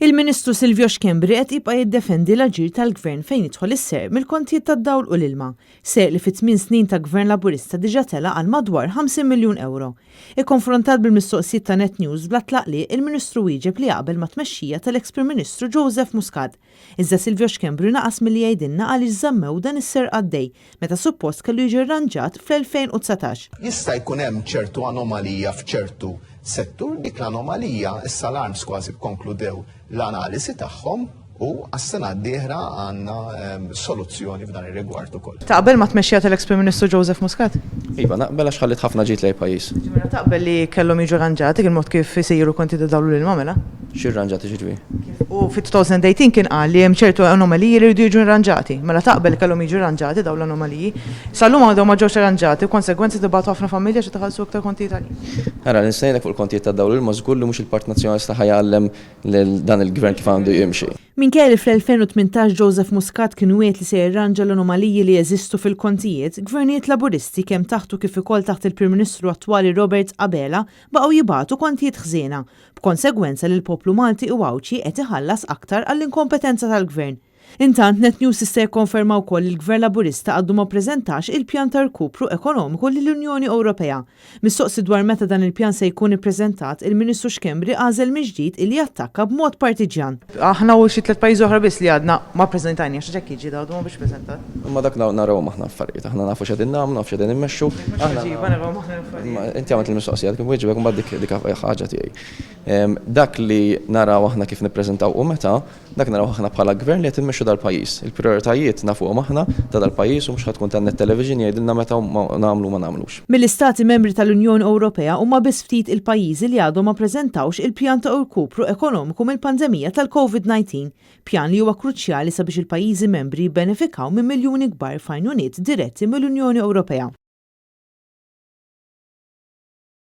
Il-Ministru Silvio Xkembri qed jibqa' jiddefendi l-aġir tal-Gvern fejn jidħol is-ser mill-kontijiet tad-dawl u l-ilma. Ser li fit-8 snin ta' Gvern Laburista diġà tela għal madwar 50 miljun euro. Ikkonfrontat bil-mistoqsijiet ta' Net News bla tlaqli, il-Ministru wieġeb li jaqbel ma' tmexxija tal-eks-Prim Ministru Joseph Muscat. Iżda Silvio Xkembri naqas milli jgħidilna għaliex żammew dan is-ser għaddej meta suppost kellu jiġi rranġat fl-2019. Jista' jkun hemm ċertu anomalija f'ċertu settur, dik l-anomalija is-Salarms kważi konkludew l-analisi tagħhom u għas-sena d-dieħla għandna soluzzjoni f'dan ir-rigward ukoll. Taqbel ma tmexxija tal-eks-Prim Ministru Joseph Muscat? Iva, naqbel għax ħallit ħafna ġid lejn pajjiż. Taqbel li kellhom jiġu rranġati il-mod kif isiru konti ta' dawl l-ilma mela? Xi rranġati ġidwi? U fit-2018 kien qal li hemm ċertu anomaliji li jridu jiġu rranġati. Mela taqbel kellhom jiġu rranġati dawn l-anomaliji. Sallum għadhom ma ġewx rranġati u konsegwenzi tibgħatu ħafna familja xi taħallsu aktar konti Italji. Ara nistejnek fuq il-kontijiet tad dawl il-ma żgur li mhux il-Part Nazzjonalista ħajallem lil dan il-gvern kif għandu jimxi. Minkejja li fl-2018 Joseph Muscat kien wiegħed li se jirranġa l-anomaliji li jeżistu fil-kontijiet, gvernijiet Laburisti kemm taħtu kif ukoll taħt il-Prim Ministru attwali Robert Abela baqgħu jibagħtu kontijiet ħżiena, b'konsegwenza li l-poplu Malti u Awċi qed iħallas aktar għall-inkompetenza tal-Gvern. Intant Net News issa jikkonferma wkoll il-Gvern Laburista għaddu ma ppreżentax il-pjan ta' rkupru ekonomiku lill-Unjoni Ewropea. Mistoqsi dwar meta dan il-pjan se jkun ippreżentat, il-Ministru Xkembri għażel mill-ġdid li jattakka b'mod partiġjan. Aħna u xi 3 pajjiżi oħra biss li għadna ma ppreżentajniex x'hekk jiġi għadu ma biex preżentat. Imma dak naraw aħna affarijiet, aħna nafu x'qegħdin nagħmlu, nafu x'qegħdin immexxu. Inti għamilt il-mistoqsija dik wieġibek imbagħad dik ħaġa tiegħi. Dak li naraw aħna kif nippreżentaw u meta, dak naraw aħna bħala gvern li qed immexxu dal-pajjiż. Il-prioritajiet nafuhom aħna ta' dal-pajjiż u mhux ħadd tkun tan-net television jgħidilna meta nagħmlu ma nagħmlux. Mill-istati membri tal-Unjoni Ewropea huma biss ftit il-pajjiżi li għadhom ma ppreżentawx il-pjan ta' rkupru ekonomiku mill-pandemija tal-COVID-19, pjan li huwa kruċjali sabiex il-pajjiżi membri jibbenefikaw minn miljuni kbar f'għajnuniet diretti mill-Unjoni Ewropea.